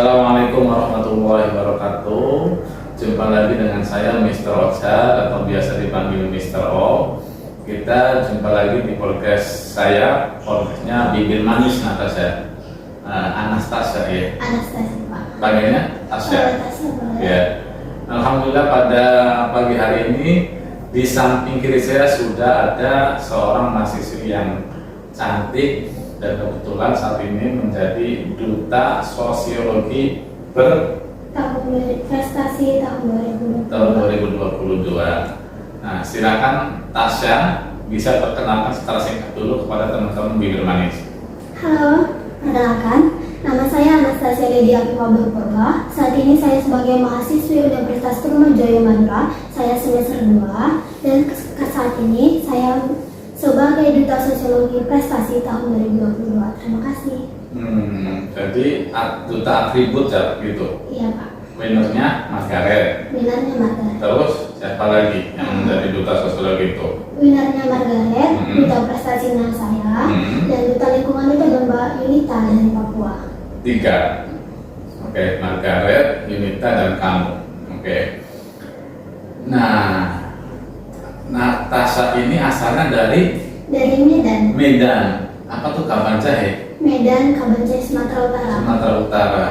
Assalamualaikum warahmatullahi wabarakatuh. Jumpa lagi dengan saya Mr. Ocha atau biasa dipanggil Mr. O. Kita jumpa lagi di podcast saya, podcastnya Bibir Manis Natasha. Anastasia ya. Anastasia Pak. Panggilnya Tasya. Ya. Alhamdulillah pada pagi hari ini di samping kiri saya sudah ada seorang mahasiswi yang cantik dan kebetulan saat ini menjadi duta sosiologi prestasi tahun 2022. Nah, silakan Tasya bisa perkenalkan secara singkat dulu kepada teman-teman Bibir Manis. Halo, perkenalkan, nama saya Anastasia Lydia Purba. Saat ini saya sebagai mahasiswi Universitas Trunojoyo Madura. Saya semester 2 dan saat ini saya sebagai duta sosiologi prestasi tahun 2022. Terima kasih. Jadi duta atribut ya gitu. Iya Pak. Winernya Margaret. Winarnya Margaret. Terus siapa lagi yang menjadi duta sosiologi itu? Winarnya Margaret, duta prestasinya saya, dan duta lingkungan itu adalah Mbak Yunita dari Papua. 3. Oke, Margaret, Yunita dan kamu. Oke. Nah, Natasha ini asalnya dari Medan. Medan. Apa tuh Kabanjahe? Medan, Kabanjahe, Sumatera Utara. Sumatera Utara.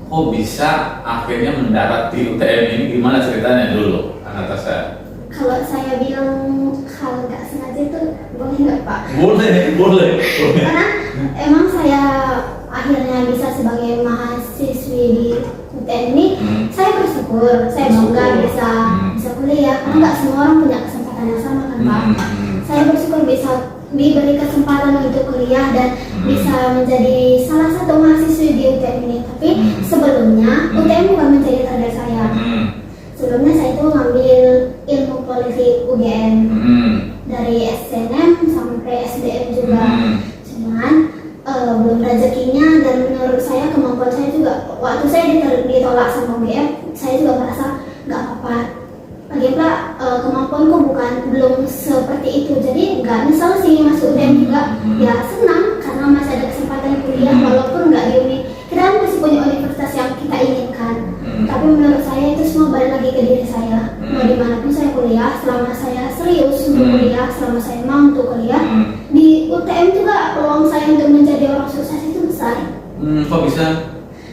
Kok bisa akhirnya mendarat di UTM ini? Gimana ceritanya dulu, Natasha? Kalau saya bilang hal nggak sengaja itu boleh nggak Pak? Boleh. Karena emang saya akhirnya bisa sebagai mahasiswi di UTM ini, saya bersyukur, saya bangga bisa kuliah. Karena nggak semua orang punya kesempatan yang sama kan Pak. Saya bersyukur bisa diberi kesempatan untuk kuliah dan bisa menjadi salah satu mahasiswi di UTM ini. Tapi sebelumnya UTM bukan menjadi target saya. Sebelumnya saya itu ngambil ilmu politik UGM dari SNM sampai SDM juga. Cuman belum rezekinya dan menurut saya kemampuan saya juga waktu saya ditolak sama UGM, saya juga merasa nggak apa-apa. Lagi pula kemampuanku belum seperti itu, jadi nggak nyesel sih masuk UGM juga. Ya senang karena masih ada kesempatan kuliah walaupun nggak di uni. Kita kan masih punya universitas yang kita inginkan. Tapi menurut saya itu semua balik lagi ke diri saya. Mau dimanapun saya kuliah, selama saya serius untuk kuliah, selama saya mau untuk kuliah, di UTM juga peluang saya untuk menjadi orang sukses itu besar. Kok bisa?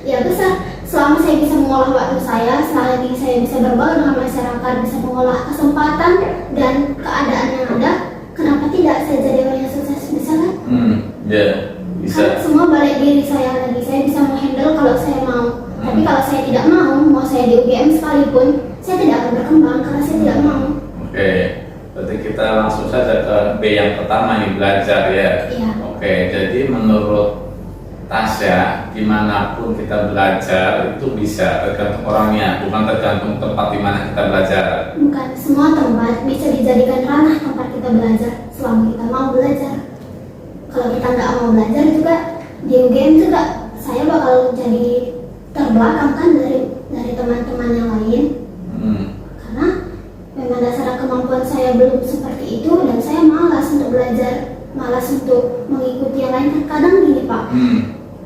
Ya besar. Selama saya bisa mengolah waktu saya, selagi saya bisa berbaur dengan masyarakat, bisa mengolah kesempatan dan keadaan yang ada, kenapa tidak saya jadi orang yang sukses, bisa kan? Bisa. Kan semua balik diri saya lagi, saya bisa menghandle kalau saya mau. Tapi kalau saya tidak mau saya di UGM sekalipun, saya tidak akan berkembang karena saya tidak mau. Oke, berarti kita langsung saja ke B yang pertama nih, belajar ya. Iya. Oke, jadi menurut Tasya, dimanapun kita belajar itu bisa tergantung orangnya, bukan tergantung tempat di mana kita belajar. Bukan semua tempat bisa dijadikan ranah tempat kita belajar selama kita mau belajar. Kalau kita nggak mau belajar juga di UGM juga saya bakal jadi terbelakang kan dari teman-teman yang lain. Karena memang dasar kemampuan saya belum seperti itu dan saya malas untuk belajar, malas untuk mengikuti yang lain. Kadang gini Pak,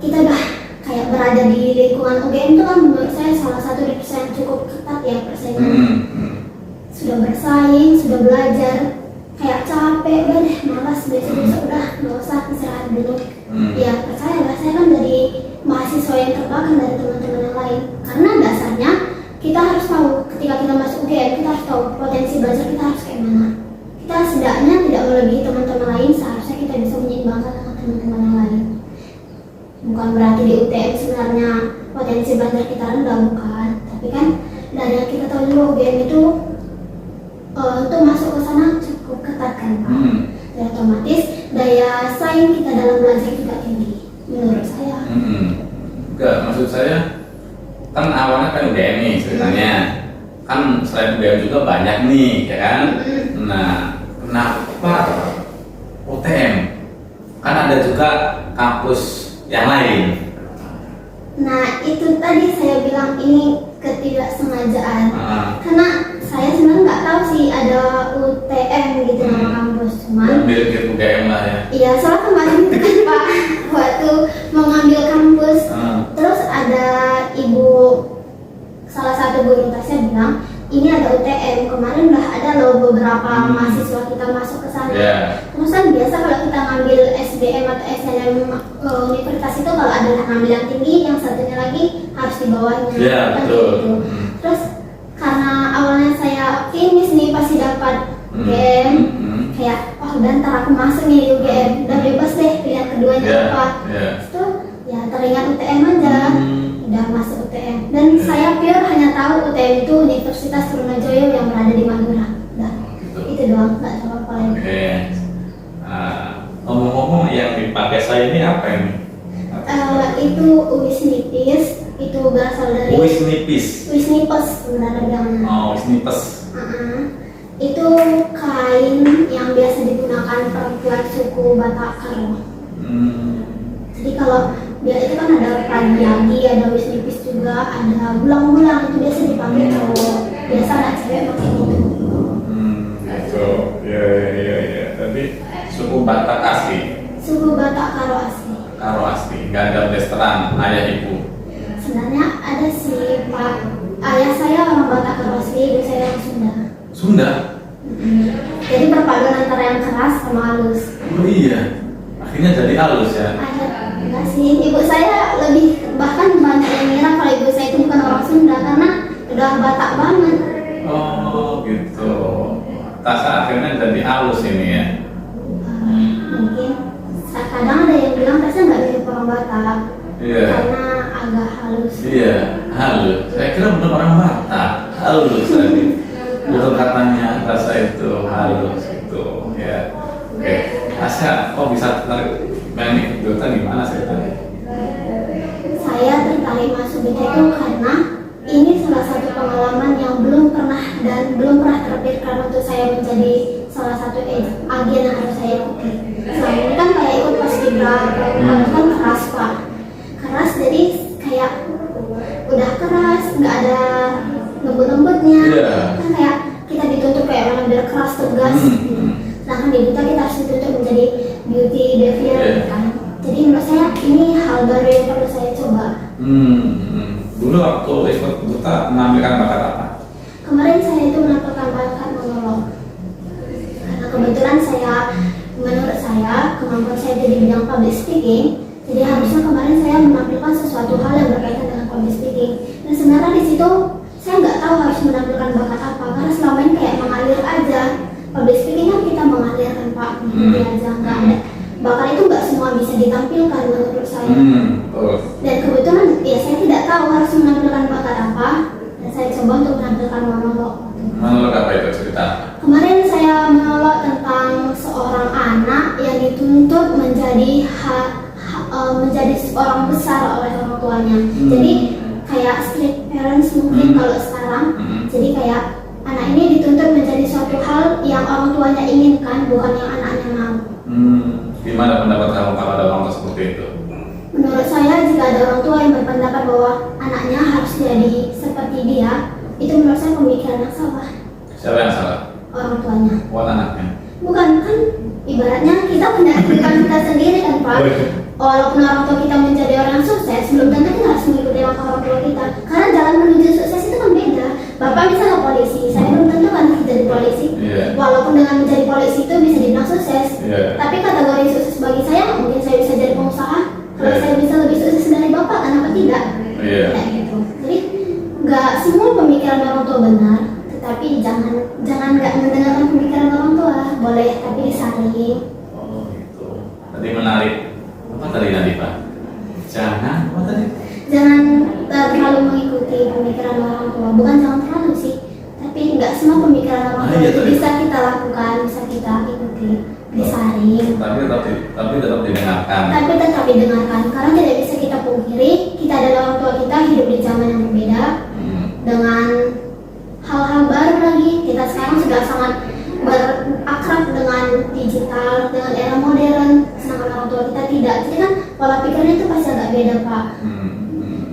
kita udah kayak berada di lingkungan UGM itu kan menurut saya salah satu yang cukup ketat ya persaingan. Sudah bersaing, sudah belajar, kayak capek, udah deh malas, besok udah nggak usah istirahat dulu. Ya percayalah, saya kan dari mahasiswa yang terbelakang dari teman-teman yang lain. Karena dasarnya kita harus tahu ketika kita masuk UGM, kita harus tahu potensi belajar kita harus kayak mana. Kita setidaknya tidak melebihi teman-teman lain, seharusnya kita bisa menyeimbangkan dengan teman-teman yang lain. Bukan berarti di UTM sebenarnya potensi belajar kita rendah, bukan. Tapi kan dari yang kita tahu juga UGM itu untuk masuk ke sana cukup ketat kan Pak. Dan otomatis daya saing kita dalam belajar juga tinggi menurut saya. Enggak, maksud saya kan awalnya kan UGM nih ceritanya. Kan selain UGM juga banyak nih, ya kan? Nah, kenapa UTM? Kan ada juga kampus yang lain. Nah itu tadi saya bilang ini ketidaksengajaan. Karena saya sebenarnya nggak tahu sih ada UTM gitu nama kampus, cuman mirip UGM lah ya. Iya, soalnya kemarin itu kan Pak waktu mau ngambil kampus, terus ada beberapa mahasiswa kita masuk ke sana. Ya. Terus kan biasa kalau kita ngambil SBM atau SNM universitas itu kalau ada ngambil yang tinggi, yang satunya lagi harus di bawahnya. Ya, Kan betul. gitu. Terus karena awalnya saya optimis nih pasti dapat UGM, kayak oh dan ntar aku masuk nih UGM, udah bebas deh pilihan keduanya Ya, apa. ya. Itu ya teringat UTM aja, udah masuk UTM. Dan saya pure hanya tahu UTM itu Universitas Trunojoyo yang berada di Madura. Udah, Gitu. itu doang, nggak tahu apa lagi. Oke. Ngomong-ngomong yang dipakai saya ini apa ini? Itu uis nipis, itu berasal dari Uis nipis. uis nipes sebenarnya bilangnya. Oh, uis nipes. Itu kain yang biasa digunakan perempuan suku Batak Karo. Jadi kalau dia itu kan ada pagi, ada uis nipis juga, ada bulang-bulang, itu biasa dipakai cowok. Biasa anak cewek pakai itu. Gitu. Ya. Tapi suku Batak asli. Suku Batak Karo asli. Karo asli. Nggak ada blasteran ayah ibu. Sebenarnya ada sih Pak. Ayah saya orang Batak Karo asli, ibu saya orang Sunda. Sunda. Jadi perpaduan antara yang keras sama halus. Oh iya. Akhirnya jadi halus ya. Enggak sih, ibu saya lebih bahkan banyak yang ngira kalau ibu saya itu bukan orang Sunda karena udah Batak banget. Oh gitu. Tasa akhirnya jadi halus ini ya. Mungkin kadang ada yang bilang tasnya nggak mirip orang Batak Iya. karena agak halus. Iya, halus. Saya kira benar orang Batak. Halus tadi. Betul katanya rasa itu halus itu ya. Oke. Asa kok bisa tertarik main kejutan gimana saya tanya? Saya tertarik masuk BK itu karena ini salah satu pengalaman yang belum pernah terpikirkan untuk saya menjadi salah satu agen yang harus saya ikuti. Selama ini kan kayak ikut paskibra, kan keras Pak. Keras jadi kayak udah keras, nggak ada lembut-lembutnya. Iya. Kan kayak kita dituntut kayak orang biar keras tegas. Sedangkan di kita harus dituntut menjadi beauty devil kan. Jadi menurut saya ini hal baru yang perlu saya coba. Dulu waktu ikut duta menampilkan bakat apa? Kemarin saya itu menampilkan bakat monolog. Karena kebetulan menurut saya kemampuan saya di bidang public speaking. Jadi harusnya kemarin saya menampilkan sesuatu hal yang berkaitan dengan public speaking. Dan sebenarnya di situ saya nggak tahu harus menampilkan bakat apa karena selama ini kayak mengalir aja. Public speaking kan kita mengalir kan Pak, aja nggak ada. Bakat itu nggak semua bisa ditampilkan menurut saya. Dan kebetulan ya saya tidak tahu harus menampilkan bakat apa. Dan saya coba untuk menampilkan monolog. Monolog apa itu cerita? Kemarin saya monolog tentang seorang anak yang dituntut menjadi seorang besar oleh orang tuanya. Jadi kayak strict parents mungkin kalau sekarang. Jadi kayak anak ini dituntut menjadi suatu hal yang orang tuanya inginkan, bukan yang anaknya mau. Gimana pendapat kamu kalau ada orang tua seperti itu? Menurut saya jika ada orang tua yang berpendapat bahwa anaknya harus jadi seperti dia, itu menurut saya pemikiran yang salah. Siapa yang salah? Orang tuanya. Buat anaknya. Bukan kan ibaratnya kita punya kehidupan kita sendiri kan Pak. Walaupun orang tua kita menjadi orang sukses, belum tentu kita harus mengikuti langkah orang tua kita. Karena jalan menuju sukses itu kan beda. Bapak misalnya polisi, saya belum tentu kan jadi polisi. Walaupun dengan menjadi polisi itu bisa dibilang sukses. Tapi kategori sukses bagi saya mungkin saya bisa jadi pengusaha. Kalau saya bisa lebih sukses dari bapak, kenapa tidak? Kayak gitu. Jadi nggak semua pemikiran orang tua benar, tetapi jangan nggak mendengarkan pemikiran orang tua. Boleh, tapi disaring. Oh gitu. Tadi menarik. Apa tadi Pak? Jangan apa tadi? Jangan terlalu mengikuti pemikiran orang tua. Bukan jangan terlalu sih, tapi nggak semua pemikiran orang tua itu bisa kita lakukan, bisa kita ikuti, disaring. Tapi tetap didengarkan. Tapi tetap didengarkan, karena tidak bisa kita pungkiri kita adalah orang tua kita hidup di zaman yang berbeda dengan hal-hal baru lagi. Kita sekarang sudah sangat berakrab dengan digital, dengan era modern, sedangkan orang tua kita tidak. Jadi kan pola pikirnya itu pasti agak beda Pak.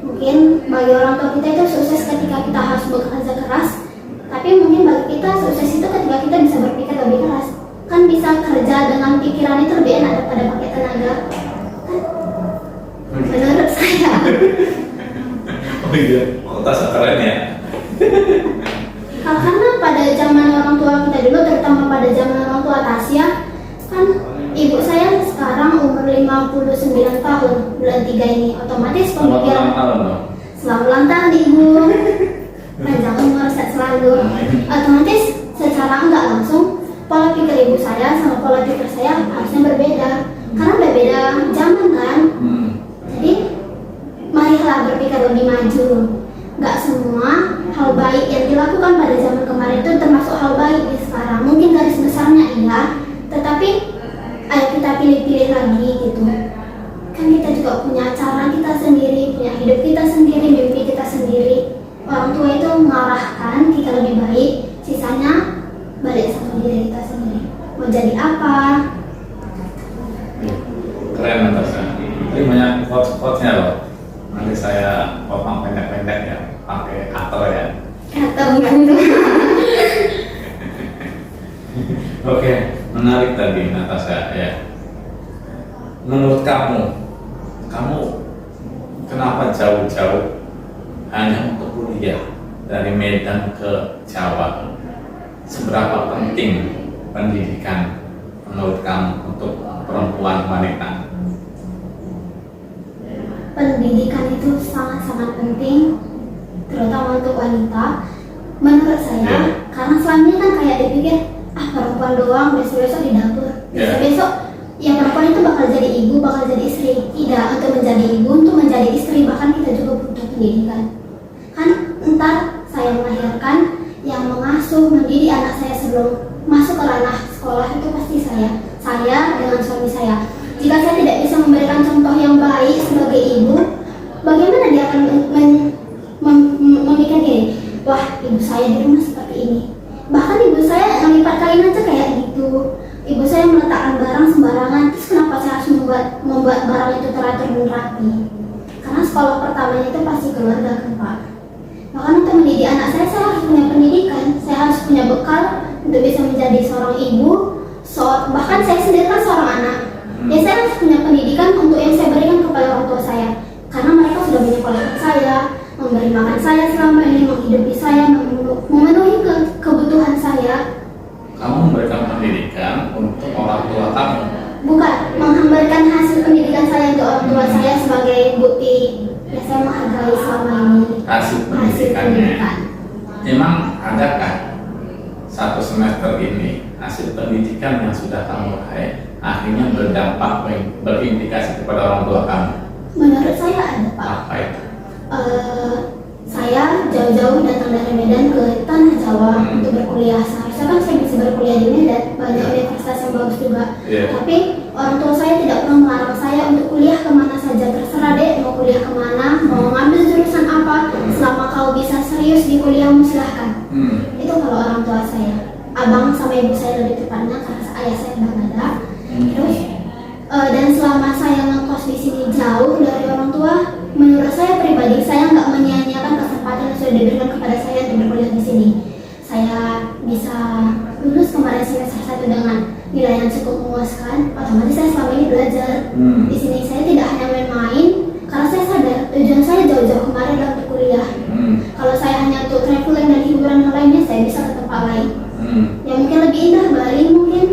Mungkin bagi orang tua kita itu sukses ketika kita harus bekerja keras, tapi mungkin bagi kita sukses itu ketika kita bisa berpikir lebih keras. Kan bisa kerja dengan pikiran itu lebih enak daripada pakai tenaga. Menurut saya. Oh iya, kota keren ya. Karena pada zaman orang tua kita dulu, terutama lagi sekarang. Mungkin garis besarnya iya, tetapi ayo kita pilih-pilih lagi gitu. Kan kita juga punya cara kita sendiri, punya hidup kita sendiri, mimpi kita sendiri. Orang tua itu mengarahkan kita lebih baik, sisanya balik sama diri kita sendiri. Mau jadi apa? Keren Natasha. Ini banyak quotes-quotesnya loh. Nanti saya potong pendek-pendek ya, pakai atau ya. Atau gitu. Oke, menarik tadi Natasha ya. Menurut kamu kenapa jauh-jauh hanya untuk kuliah dari Medan ke Jawa? Seberapa penting pendidikan menurut kamu untuk perempuan wanita? Pendidikan itu sangat-sangat penting, terutama untuk wanita. Menurut saya, karena selama ini kan kayak dipikir, perempuan doang, besok-besok di dapur, besok-besok ya perempuan itu bakal jadi ibu, bakal jadi istri. Tidak, untuk menjadi ibu, untuk menjadi istri, bahkan kita juga butuh pendidikan. Kan ntar saya melahirkan, yang mengasuh, mendidik anak saya sebelum masuk ke ranah sekolah itu pasti saya dengan suami saya. Jika saya tidak bisa memberikan contoh yang baik sebagai ibu, bagaimana dia akan memikir gini, wah ibu saya di rumah seperti ini. Bahkan ibu saya melipat kain aja kayak gitu. Ibu saya meletakkan barang sembarangan, terus kenapa saya harus membuat barang itu teratur dan rapi? Karena sekolah pertamanya itu pasti keluarga kan Pak. Bahkan untuk mendidik anak saya harus punya pendidikan, saya harus punya bekal untuk bisa menjadi seorang ibu, bahkan saya sendiri kan seorang anak. Ya saya harus punya pendidikan untuk yang saya berikan kepada orang tua saya, karena mereka sudah menyekolahkan saya, memberi makan saya selama ini, menghidupi saya, memenuhi kebutuhan saya. Kamu memberikan pendidikan untuk orang tua kamu? Bukan, memberikan hasil pendidikan saya untuk orang tua saya sebagai bukti ya saya menghargai selama ini Hasil pendidikannya. Memang adakah satu semester ini hasil pendidikan yang sudah kamu raih akhirnya berdampak berimplikasi kepada orang tua kamu? Menurut saya ada Pak. Apa itu? Saya jauh-jauh datang dari Medan ke Tanah Jawa untuk berkuliah. Seharusnya kan saya bisa berkuliah di Medan, banyak universitas yang bagus juga. Tapi orang tua saya tidak pernah melarang saya untuk kuliah kemana saja. Terserah deh mau kuliah kemana, mau ngambil jurusan apa, selama kau bisa serius di kuliahmu silahkan. Itu kalau orang tua saya. Abang sama ibu saya lebih tepatnya karena ayah saya udah nggak ada. Terus dan selama saya ngekos di sini jauh dari orang tua, menurut saya pribadi saya nggak menyia-nyiakan kesempatan yang sudah diberikan kepada saya untuk berkuliah di sini. Saya bisa lulus kemarin semester 1 dengan nilai yang cukup memuaskan. Otomatis saya selama ini belajar di sini. Saya tidak hanya main-main karena saya sadar tujuan saya jauh-jauh kemarin adalah untuk kuliah. Kalau saya hanya untuk traveling dan hiburan yang lainnya, saya bisa ke tempat lain yang mungkin lebih indah, Bali mungkin.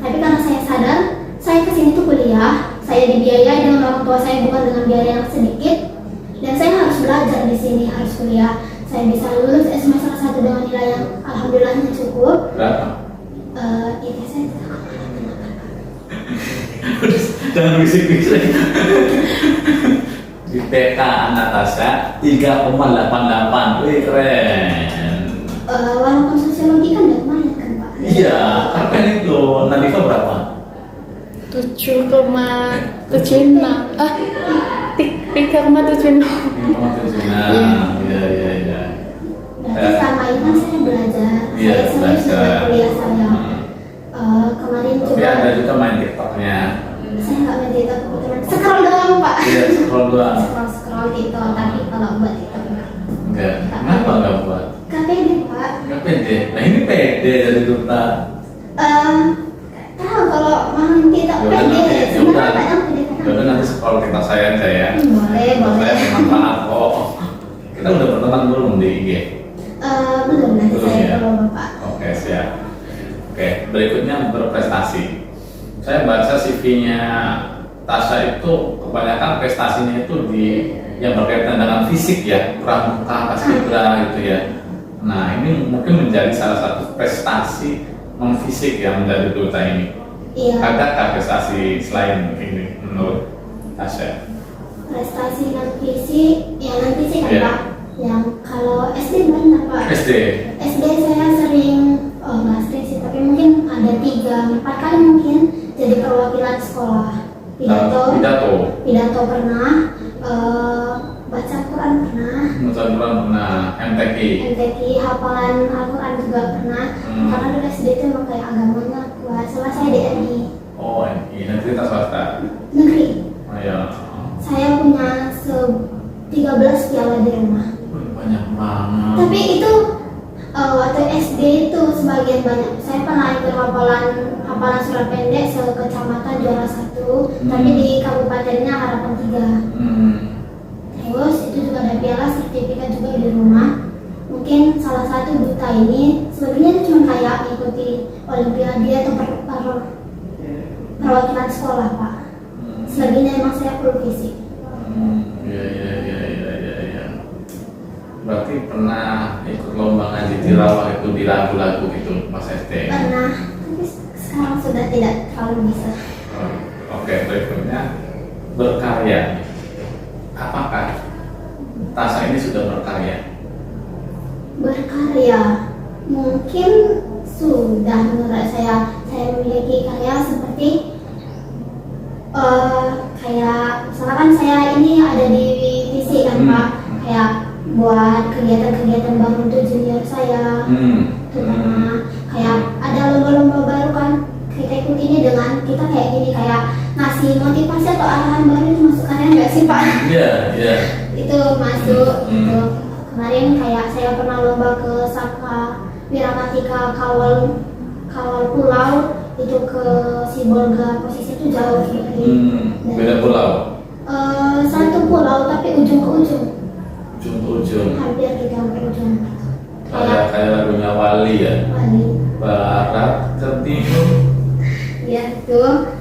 Tapi karena saya sadar saya kesini tuh kuliah, saya dibiayai dengan orang tua saya bukan dengan biaya yang sedikit, dan saya harus belajar di sini, harus kuliah. Saya bisa lulus semester 1 dengan nilai yang alhamdulillahnya cukup. Berapa? Ya saya Jangan bisik-bisik. Di PK Natasha 3,88. Wih keren. Walaupun sosiologi kan lumayan kan Pak? Iya, kan itu. Nadika berapa? 7,76. 3,76. Iya. Berarti selama ini kan saya belajar, Iya, saya serius belajar. dengan kuliah saya. Kemarin Tapi juga ada juga main TikToknya. saya nggak main TikTok kebetulan, scroll doang Pak. Iya, scroll doang. Scroll TikTok, tapi kalau buat TikTok Enggak. Kenapa enggak buat? nggak pede Pak. Enggak pede. Nah ini pede dari duta. Tahu kalau main TikTok pede, sebenarnya kadang pede Yaudah nanti scroll TikTok saya aja ya. Boleh. Saya bermanfaat kok. Kita udah berteman belum di IG? Belum, nanti Belum, saya ya? follow Bapak. Oke, siap. Oke, berikutnya berprestasi. Saya baca CV-nya Tasha itu kebanyakan prestasinya itu di yang berkaitan dengan fisik ya, pramuka, paskibra gitu ya. Nah, ini mungkin menjadi salah satu prestasi non fisik yang menjadi duta ini. Iya. Adakah prestasi selain ini menurut Tasha? Prestasi non fisik, ya non fisik kan Iya. Pak. Yang kalau SD banyak Pak. SD. SD saya sering, nggak 4 kali mungkin jadi perwakilan sekolah. Pidato pernah, baca Quran pernah, MTQ, hafalan Al-Quran juga pernah. Karena dulu SD itu emang kayak agamanya kuat. Setelah saya di MI. Oh, MI, negeri atau swasta? Negeri. Oh ya. Saya punya 13 piala di rumah. Banyak banget. Tapi itu waktu SD itu sebagian banyak. Saya pernah ikut hafalan surat pendek sekecamatan juara 1, tapi di kabupatennya harapan 3. Terus itu juga ada piala, sertifikat juga di rumah. Mungkin salah satu duta ini sebenarnya itu cuma kayak mengikuti olimpiade atau perwakilan sekolah, Pak. Selebihnya emang saya full fisik. Iya. Berarti pernah ikut lomba ngaji tilawah itu di lagu-lagu gitu Mas SD? Pernah, tapi sekarang sudah tidak terlalu bisa. Oke, berikutnya berkarya. Apakah Tasya ini sudah berkarya? Berkarya mungkin sudah. Menurut saya memiliki karya seperti kayak misalkan saya ini ada di visi kan Pak, kayak buat kegiatan-kegiatan baru untuk junior saya. Terutama kayak ada lomba-lomba baru kan, kita ikut ini dengan kita kayak gini, kayak ngasih motivasi atau arahan baru. Itu masuk karya nggak sih Pak? Iya. Itu masuk. Itu kemarin kayak saya pernah lomba ke Saka Wiramatika Kawal Pulau itu ke Sibolga, posisi itu jauh dari beda pulau? Satu pulau tapi ujung ke ujung. Ujung ke ujung. Hampir kita berujung. Kayak lagunya Wali ya. Wali. Barat ke timur. Ya tuh.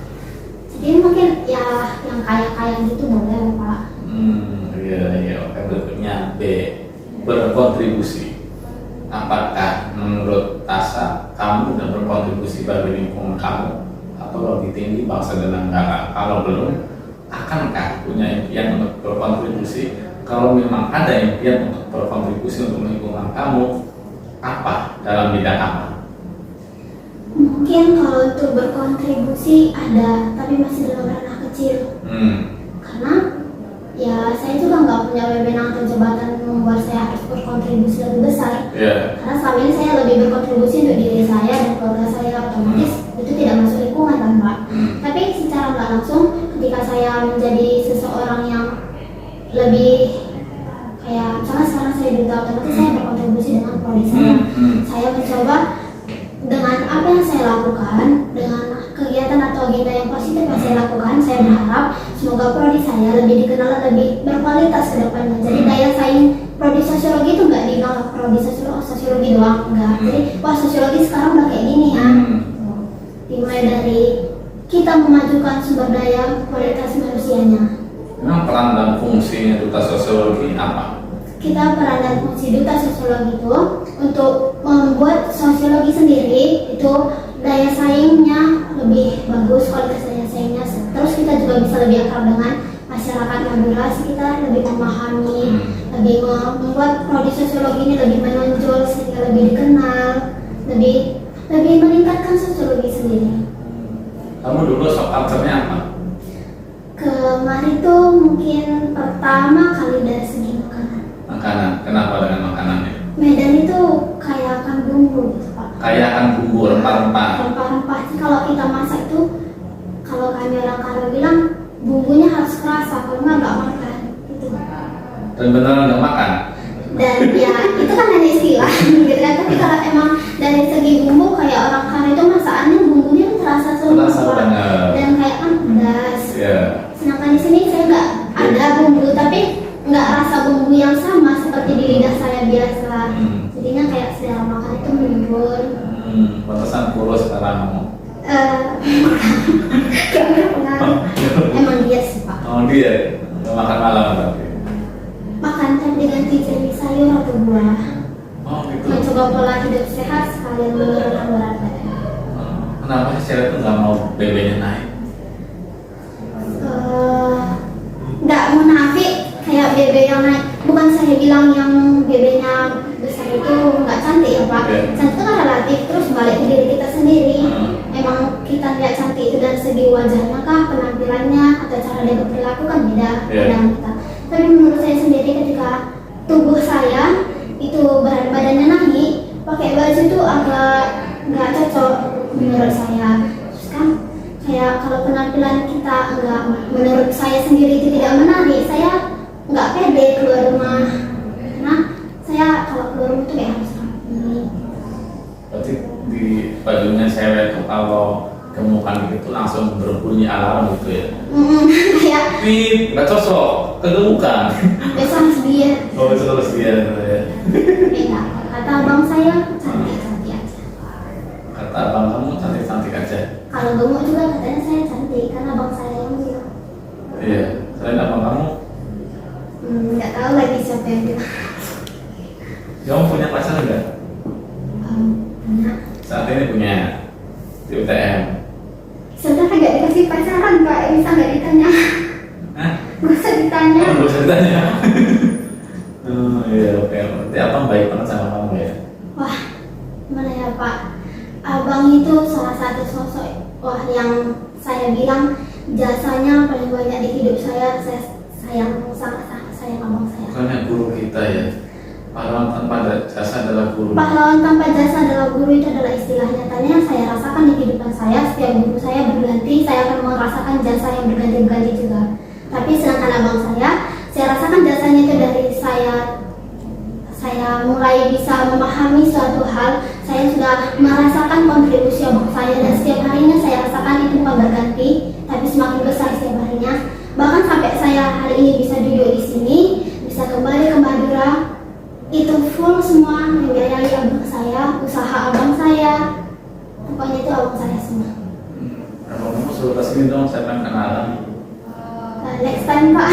Jadi mungkin ya yang kayak gitu boleh Pak. Iya. Oke, berikutnya B, berkontribusi. Apakah menurut Tasya kamu sudah berkontribusi bagi lingkungan kamu atau lebih tinggi bangsa dan negara? Kalau belum, akankah punya impian untuk berkontribusi? Kalau memang ada impian untuk berkontribusi untuk lingkungan kamu, apa dalam bidang apa? Mungkin kalau untuk berkontribusi ada, tapi masih dalam ranah kecil. Karena ya saya juga nggak punya wewenang atau jabatan membuat saya harus berkontribusi lebih besar. Karena selama ini saya lebih berkontribusi untuk diri saya dan keluarga saya, otomatis itu tidak masuk lingkungan kan Pak. Tapi secara nggak langsung ketika saya menjadi seseorang yang lebih kayak misalnya sekarang saya duta, otomatis saya berkontribusi dengan prodi saya. Saya mencoba dengan apa yang saya lakukan, dengan kegiatan atau agenda yang positif yang saya lakukan, saya berharap semoga prodi saya lebih dikenal, lebih berkualitas ke depannya. Jadi daya saing prodi sosiologi itu nggak di nol, prodi sosiologi doang, enggak. Jadi wah sosiologi sekarang udah kayak gini ya. Dimulai dari kita memajukan sumber daya kualitas manusianya. Memang peran dan fungsinya duta sosiologi apa? Kita peran dan fungsi duta sosiologi itu untuk membuat sosiologi sendiri itu daya saingnya lebih bagus, kualitas daya saingnya. Terus kita juga bisa lebih akrab dengan masyarakat Madura, kita lebih memahami, lebih membuat prodi sosiologi ini lebih menonjol sehingga lebih dikenal, lebih meningkatkan sosiologi sendiri. Kamu dulu sok culture-nya apa? Kemarin tuh mungkin pertama kali dari segi makanan. Kenapa dengan makanannya? Medan itu kayak akan bumbu gitu Pak. Kayak akan bumbu rempah-rempah. Rempah-rempah. Kalau kita masak itu, kalau kami orang bilang bumbunya harus kerasa, kalau nggak makan. Gitu. Dan beneran nggak makan? Dan ya itu kan hanya istilah, gitu kan. Tapi kalau emang dari segi bumbu kayak orang Karo itu masakannya bumbunya kan terasa semua. Dan kayak kan pedas. Sedangkan di sini saya nggak ada bumbu, tapi nggak rasa bumbu yang sama seperti di lidah saya biasa. Jadinya kayak selera makan itu menurun. Pantesan kurus sekarang kamu. Kayaknya pengaruh. Emang dia sih Pak. Oh dia, nggak makan malam berarti. Makan tapi ganti jenis sayur atau buah. Oh gitu. Mencoba pola hidup sehat sekalian menurunkan berat badan. Kenapa sih cewek itu nggak mau BB-nya naik? Nggak munafik kayak BB yang naik. Bukan saya bilang yang BB-nya besar itu nggak cantik ya Pak. Cantik itu kan relatif, terus balik ke diri kita sendiri. Emang wajahnya kah, penampilannya, atau cara dia berperilaku kan beda Iya. dengan kita. Tapi menurut saya sendiri ketika tubuh saya itu berat badannya naik, pakai baju itu agak nggak cocok menurut saya. Terus kan kayak kalau penampilan kita enggak, menurut saya sendiri itu tidak menarik, saya nggak pede keluar rumah. Karena saya kalau keluar rumah itu kayak harus rapi. Berarti di bajunya cewek tuh kalau gemukan gitu langsung berbunyi alarm gitu ya. Kayak Tapi nggak cocok, kegemukan. besok harus dia. Oh itu terus dia gitu ya. Iya, kata abang saya cantik-cantik aja. Kata abang kamu cantik-cantik aja. Kalau gemuk juga katanya saya cantik karena abang saya yang bilang. Iya, selain abang kamu, Nggak tahu lagi siapa yang bilang. kamu punya pacar nggak? Punya. Saat ini punya di UTM. Sudah agak dikasih pacaran Pak, bisa nggak ditanya? Hah? Nggak usah ditanya. Oh, bisa ditanya. Oh iya, oke. Berarti abang baik banget sama kamu ya. Wah, gimana ya Pak? Abang itu salah satu sosok yang saya bilang jasanya paling banyak di hidup saya. Saya sayang, sangat sayang abang saya. Bukannya guru kita ya. Pahlawan tanpa jasa adalah guru. Pahlawan tanpa jasa adalah guru, itu adalah istilah nyatanya yang saya rasakan di kehidupan saya. Setiap guru saya berganti, saya akan merasakan jasa yang berganti-ganti juga. Tapi sedangkan abang saya rasakan jasanya itu dari saya mulai bisa memahami suatu hal, saya sudah merasakan kontribusi abang saya, dan setiap harinya saya rasakan itu bukan berganti, tapi semakin besar setiap harinya. Bahkan sampai saya hari ini bisa duduk di sini, bisa kembali ke Madura, itu full semua membiayai abang saya, usaha abang saya, pokoknya itu abang saya semua. Abang kamu suruh kesini dong, saya pengen kenalan. Next time Pak.